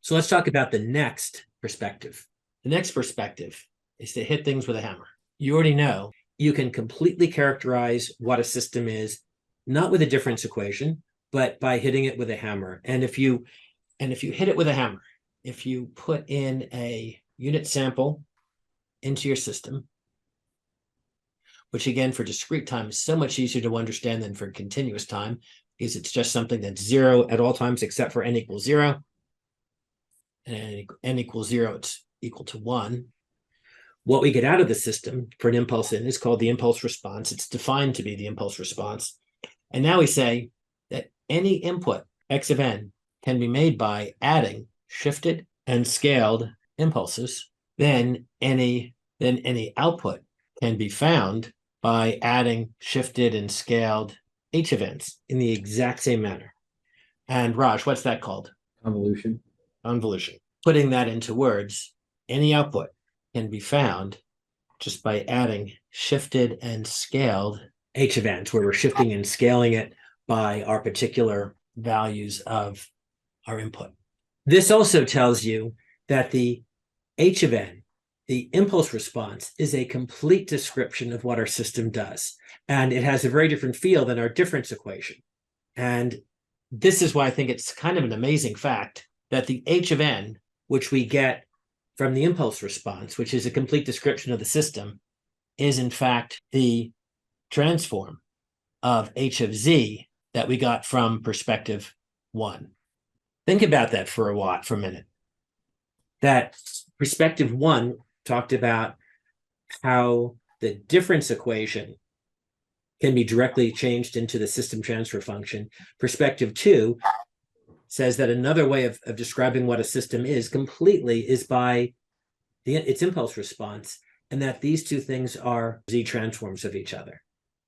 So let's talk about the next perspective. The next perspective is to hit things with a hammer. You already know you can completely characterize what a system is, not with a difference equation, but by hitting it with a hammer. And if you hit it with a hammer, if you put in a unit sample into your system, which again for discrete time is so much easier to understand than for continuous time, because it's just something that's zero at all times except for n equals 0. And n equals 0, it's equal to 1. What we get out of the system for an impulse in is called the impulse response. It's defined to be the impulse response. And now we say that any input, x of n, can be made by adding shifted and scaled impulses. Then any output can be found by adding shifted and scaled h of n's in the exact same manner. And Raj, what's that called? Convolution. Convolution. Putting that into words, any output can be found just by adding shifted and scaled h of n's, where we're shifting and scaling it by our particular values of our input. This also tells you that the h of n, the impulse response, is a complete description of what our system does. And it has a very different feel than our difference equation. And this is why I think it's kind of an amazing fact that the h of n, which we get from the impulse response, which is a complete description of the system, is in fact the transform of h of z that we got from perspective 1. Think about that for a minute. That perspective 1 talked about how the difference equation can be directly changed into the system transfer function. Perspective 2 says that another way of describing what a system is completely is by its impulse response, and that these two things are z transforms of each other.